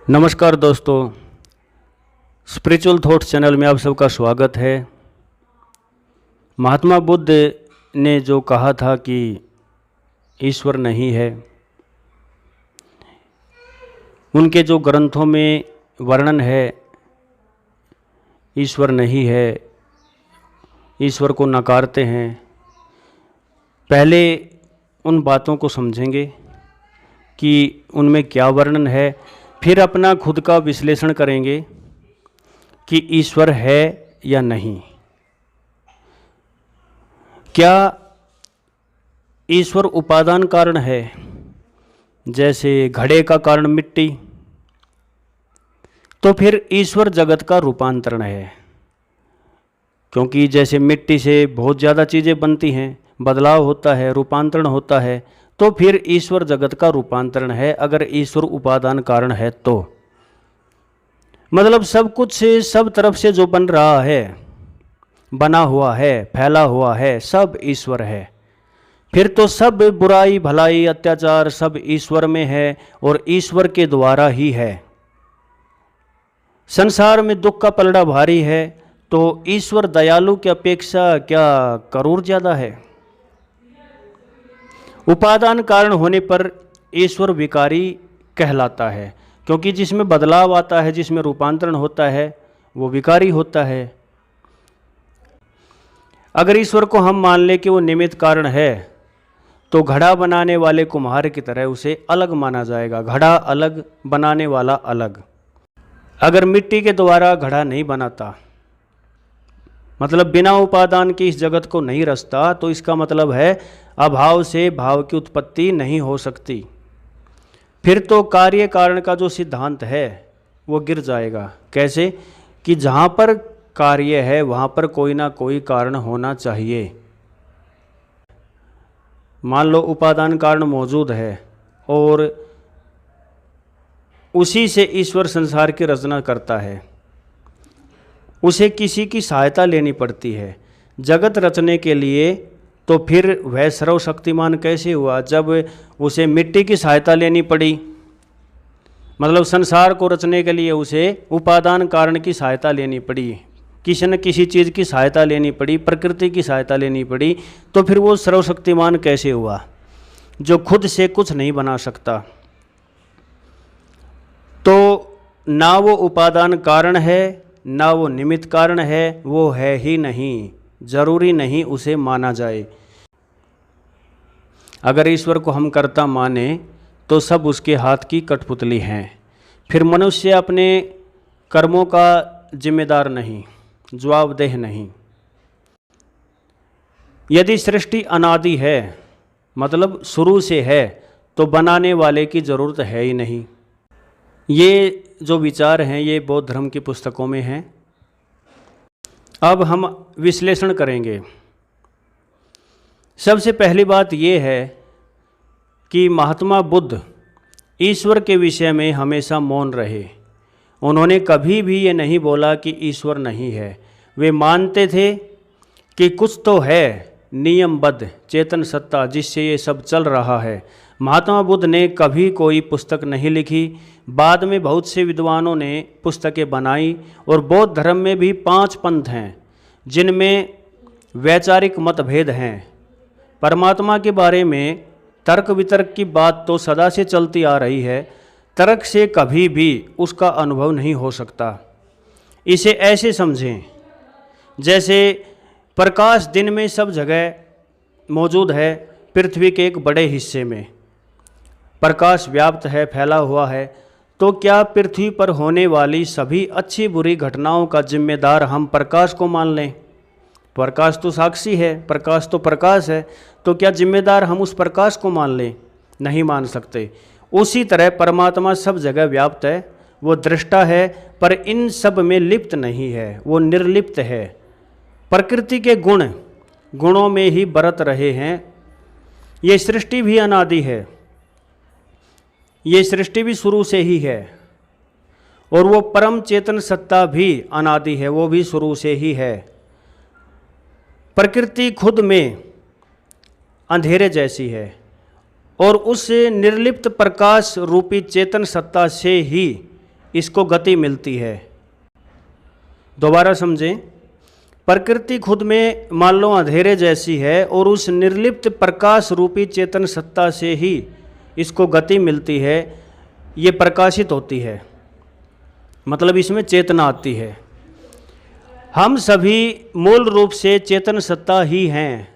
नमस्कार दोस्तों, spiritual thoughts channel में आप सबका स्वागत है। महात्मा बुद्ध ने जो कहा था कि ईश्वर नहीं है, उनके जो ग्रंथों में वर्णन है ईश्वर नहीं है, ईश्वर को नकारते हैं। पहले उन बातों को समझेंगे कि उनमें क्या वर्णन है, फिर अपना खुद का विश्लेषण करेंगे कि ईश्वर है या नहीं। क्या ईश्वर उपादान कारण है, जैसे घड़े का कारण मिट्टी, तो फिर ईश्वर जगत का रूपांतरण है। क्योंकि जैसे मिट्टी से बहुत ज़्यादा चीज़ें बनती हैं, बदलाव होता है, रूपांतरण होता है, तो फिर ईश्वर जगत का रूपांतरण है। अगर ईश्वर उपादान कारण है तो मतलब सब कुछ से, सब तरफ से जो बन रहा है, बना हुआ है, फैला हुआ है, सब ईश्वर है। फिर तो सब बुराई भलाई अत्याचार सब ईश्वर में है और ईश्वर के द्वारा ही है। संसार में दुख का पलड़ा भारी है, तो ईश्वर दयालु की अपेक्षा क्या करोड़ ज़्यादा है। उपादान कारण होने पर ईश्वर विकारी कहलाता है, क्योंकि जिसमें बदलाव आता है, जिसमें रूपांतरण होता है, वो विकारी होता है। अगर ईश्वर को हम मान लें कि वो निमित्त कारण है, तो घड़ा बनाने वाले कुम्हार की तरह उसे अलग माना जाएगा। घड़ा अलग, बनाने वाला अलग। अगर मिट्टी के द्वारा घड़ा नहीं बनाता, मतलब बिना उपादान के इस जगत को नहीं रचता, तो इसका मतलब है अभाव से भाव की उत्पत्ति नहीं हो सकती। फिर तो कार्य कारण का जो सिद्धांत है वो गिर जाएगा। कैसे कि जहाँ पर कार्य है वहाँ पर कोई ना कोई कारण होना चाहिए। मान लो उपादान कारण मौजूद है और उसी से ईश्वर संसार की रचना करता है, उसे किसी की सहायता लेनी पड़ती है जगत रचने के लिए, तो फिर वह सर्वशक्तिमान कैसे हुआ जब उसे मिट्टी की सहायता लेनी पड़ी। मतलब संसार को रचने के लिए उसे उपादान कारण की सहायता लेनी पड़ी, किसी न किसी चीज़ की सहायता लेनी पड़ी, प्रकृति की सहायता लेनी पड़ी, तो फिर वो सर्वशक्तिमान कैसे हुआ जो खुद से कुछ नहीं बना सकता। तो ना वो उपादान कारण है, ना वो निमित्त कारण है, वो है ही नहीं। जरूरी नहीं उसे माना जाए। अगर ईश्वर को हम कर्ता माने तो सब उसके हाथ की कठपुतली हैं। फिर मनुष्य अपने कर्मों का जिम्मेदार नहीं, जवाबदेह नहीं। यदि सृष्टि अनादि है, मतलब शुरू से है, तो बनाने वाले की जरूरत है ही नहीं। ये जो विचार हैं ये बौद्ध धर्म की पुस्तकों में हैं। अब हम विश्लेषण करेंगे। सबसे पहली बात ये है कि महात्मा बुद्ध ईश्वर के विषय में हमेशा मौन रहे। उन्होंने कभी भी ये नहीं बोला कि ईश्वर नहीं है। वे मानते थे कि कुछ तो है नियमबद्ध चेतन सत्ता जिससे ये सब चल रहा है। महात्मा बुद्ध ने कभी कोई पुस्तक नहीं लिखी। बाद में बहुत से विद्वानों ने पुस्तकें बनाई और बौद्ध धर्म में भी 5 पंथ हैं जिनमें वैचारिक मतभेद हैं। परमात्मा के बारे में तर्क वितर्क की बात तो सदा से चलती आ रही है। तर्क से कभी भी उसका अनुभव नहीं हो सकता। इसे ऐसे समझें जैसे प्रकाश दिन में सब जगह मौजूद है, पृथ्वी के एक बड़े हिस्से में प्रकाश व्याप्त है, फैला हुआ है, तो क्या पृथ्वी पर होने वाली सभी अच्छी बुरी घटनाओं का जिम्मेदार हम प्रकाश को मान लें? प्रकाश तो साक्षी है, प्रकाश तो प्रकाश है, तो क्या जिम्मेदार हम उस प्रकाश को मान लें? नहीं मान सकते। उसी तरह परमात्मा सब जगह व्याप्त है, वो दृष्टा है, पर इन सब में लिप्त नहीं है, वो निर्लिप्त है। प्रकृति के गुणों में ही बरत रहे हैं। ये सृष्टि भी अनादि है, ये सृष्टि भी शुरू से ही है, और वो परम चेतन सत्ता भी अनादि है, वो भी शुरू से ही है। प्रकृति खुद में अंधेरे जैसी है और उस निर्लिप्त प्रकाश रूपी चेतन सत्ता से ही इसको गति मिलती है। दोबारा समझें, प्रकृति खुद में मान लो अंधेरे जैसी है और उस निर्लिप्त प्रकाश रूपी चेतन सत्ता से ही इसको गति मिलती है, ये प्रकाशित होती है, मतलब इसमें चेतना आती है। हम सभी मूल रूप से चेतन सत्ता ही हैं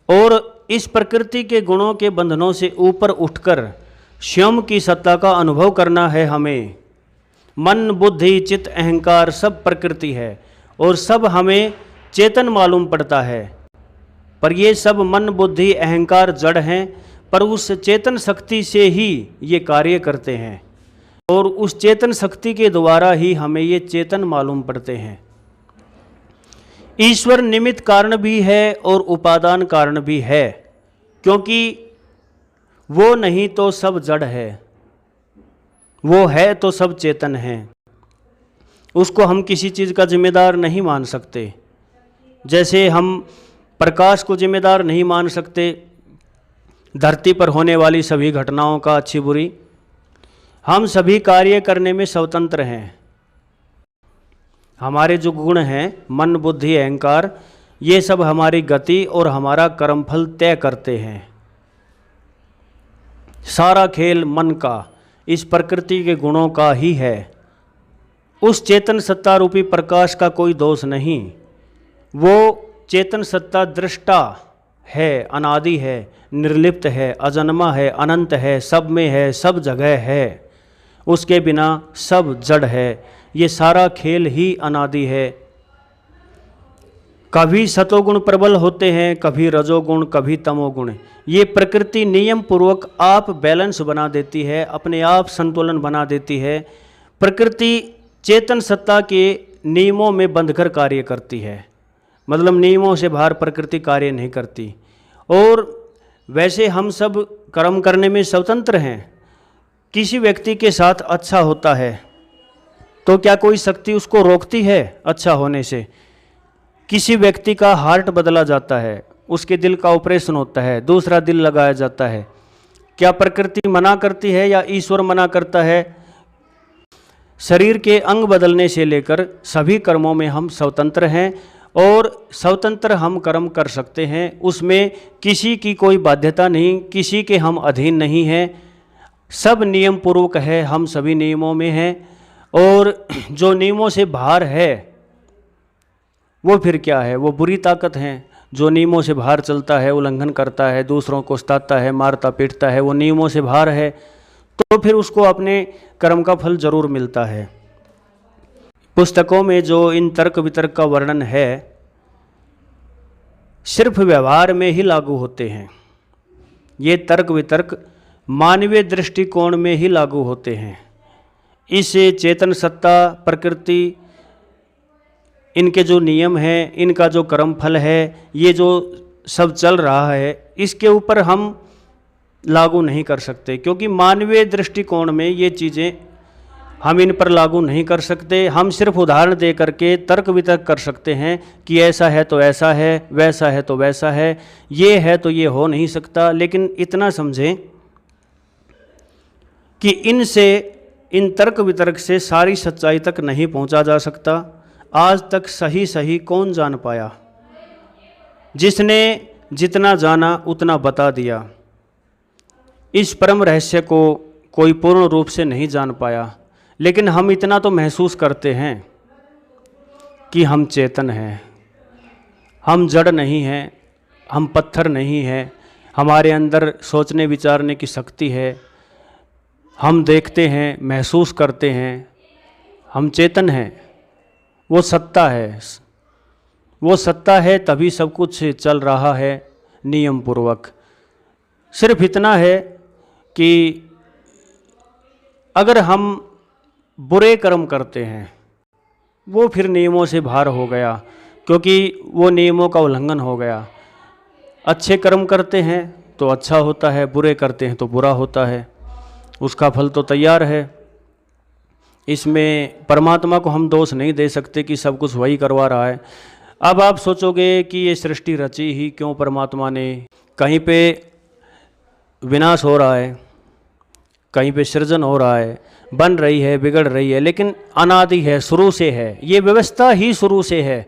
और इस प्रकृति के गुणों के बंधनों से ऊपर उठकर स्वयं की सत्ता का अनुभव करना है हमें। मन, बुद्धि, चित्त, अहंकार सब प्रकृति है और सब हमें चेतन मालूम पड़ता है, पर ये सब मन, बुद्धि, अहंकार जड़ हैं, पर उस चेतन शक्ति से ही ये कार्य करते हैं और उस चेतन शक्ति के द्वारा ही हमें ये चेतन मालूम पड़ते हैं। ईश्वर निमित्त कारण भी है और उपादान कारण भी है, क्योंकि वो नहीं तो सब जड़ है, वो है तो सब चेतन है। उसको हम किसी चीज़ का जिम्मेदार नहीं मान सकते। जैसे हम प्रकाश को जिम्मेदार नहीं मान सकते धरती पर होने वाली सभी घटनाओं का, अच्छी बुरी। हम सभी कार्य करने में स्वतंत्र हैं। हमारे जो गुण हैं, मन, बुद्धि, अहंकार, ये सब हमारी गति और हमारा कर्मफल तय करते हैं। सारा खेल मन का, इस प्रकृति के गुणों का ही है। उस चेतन सत्ता रूपी प्रकाश का कोई दोष नहीं। वो चेतन सत्ता दृष्टा है, अनादि है, निर्लिप्त है, अजन्मा है, अनंत है, सब में है, सब जगह है। उसके बिना सब जड़ है। ये सारा खेल ही अनादि है। कभी सतोगुण प्रबल होते हैं, कभी रजोगुण, कभी तमोगुण। ये प्रकृति नियम पूर्वक आप बैलेंस बना देती है, अपने आप संतुलन बना देती है। प्रकृति चेतन सत्ता के नियमों में बंधकर कार्य करती है, मतलब नियमों से बाहर प्रकृति कार्य नहीं करती। और वैसे हम सब कर्म करने में स्वतंत्र हैं। किसी व्यक्ति के साथ अच्छा होता है तो क्या कोई शक्ति उसको रोकती है अच्छा होने से? किसी व्यक्ति का हार्ट बदला जाता है, उसके दिल का ऑपरेशन होता है, दूसरा दिल लगाया जाता है, क्या प्रकृति मना करती है या ईश्वर मना करता है? शरीर के अंग बदलने से लेकर सभी कर्मों में हम स्वतंत्र हैं और स्वतंत्र हम कर्म कर सकते हैं। उसमें किसी की कोई बाध्यता नहीं, किसी के हम अधीन नहीं हैं। सब नियम पूर्वक है, हम सभी नियमों में हैं। और जो नियमों से बाहर है वो फिर क्या है? वो बुरी ताकत है। जो नियमों से बाहर चलता है, उल्लंघन करता है, दूसरों को सताता है, मारता पीटता है, वो नियमों से बाहर है, तो फिर उसको अपने कर्म का फल जरूर मिलता है। पुस्तकों में जो इन तर्क वितर्क का वर्णन है सिर्फ व्यवहार में ही लागू होते हैं। ये तर्क वितर्क मानवीय दृष्टिकोण में ही लागू होते हैं। इस चेतन सत्ता प्रकृति, इनके जो नियम हैं, इनका जो कर्म फल है, ये जो सब चल रहा है, इसके ऊपर हम लागू नहीं कर सकते, क्योंकि मानवीय दृष्टिकोण में ये चीज़ें हम इन पर लागू नहीं कर सकते। हम सिर्फ उदाहरण दे करके तर्क वितर्क कर सकते हैं कि ऐसा है तो ऐसा है, वैसा है तो वैसा है, ये है तो ये हो नहीं सकता। लेकिन इतना समझें कि इन तर्क वितर्क से सारी सच्चाई तक नहीं पहुंचा जा सकता। आज तक सही सही कौन जान पाया? जिसने जितना जाना उतना बता दिया। इस परम रहस्य को कोई पूर्ण रूप से नहीं जान पाया, लेकिन हम इतना तो महसूस करते हैं कि हम चेतन हैं, हम जड़ नहीं हैं, हम पत्थर नहीं हैं, हमारे अंदर सोचने विचारने की शक्ति है, हम देखते हैं, महसूस करते हैं, हम चेतन हैं। वो सत्ता है, वो सत्ता है, तभी सब कुछ चल रहा है नियम पूर्वक। सिर्फ इतना है कि अगर हम बुरे कर्म करते हैं वो फिर नियमों से बाहर हो गया, क्योंकि वो नियमों का उल्लंघन हो गया। अच्छे कर्म करते हैं तो अच्छा होता है, बुरे करते हैं तो बुरा होता है, उसका फल तो तैयार है। इसमें परमात्मा को हम दोष नहीं दे सकते कि सब कुछ वही करवा रहा है। अब आप सोचोगे कि ये सृष्टि रची ही क्यों परमात्मा ने? कहीं पे विनाश हो रहा है, कहीं पे सृजन हो रहा है, बन रही है, बिगड़ रही है, लेकिन अनादि है, शुरू से है, ये व्यवस्था ही शुरू से है।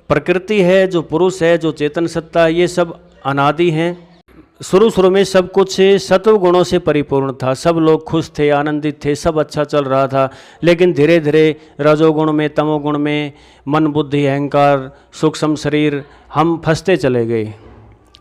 प्रकृति है, जो पुरुष है, जो चेतन सत्ता है, ये सब अनादि हैं। शुरू में सब कुछ सत्व गुणों से परिपूर्ण था, सब लोग खुश थे, आनंदित थे, सब अच्छा चल रहा था। लेकिन धीरे धीरे रजोगुण में, तमोगुण में, मन बुद्धि अहंकार सूक्ष्म शरीर, हम फंसते चले गए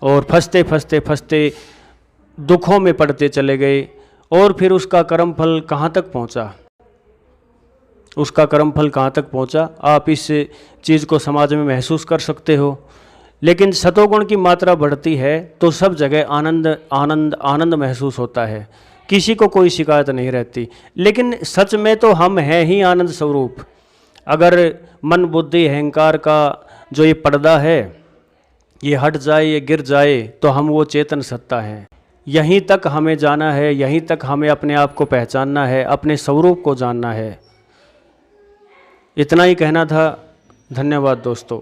और फंसते फंसते फंसते दुखों में पड़ते चले गए। और फिर उसका कर्मफल कहाँ तक पहुँचा, उसका कर्मफल कहाँ तक पहुँचा, आप इस चीज़ को समाज में महसूस कर सकते हो। लेकिन सतोगुण की मात्रा बढ़ती है तो सब जगह आनंद आनंद आनंद महसूस होता है, किसी को कोई शिकायत नहीं रहती। लेकिन सच में तो हम हैं ही आनंद स्वरूप। अगर मन बुद्धि अहंकार का जो ये पर्दा है ये हट जाए, ये गिर जाए, तो हम वो चेतन सत्ता हैं। यहीं तक हमें जाना है, यहीं तक हमें अपने आप को पहचानना है, अपने स्वरूप को जानना है। इतना ही कहना था। धन्यवाद दोस्तों।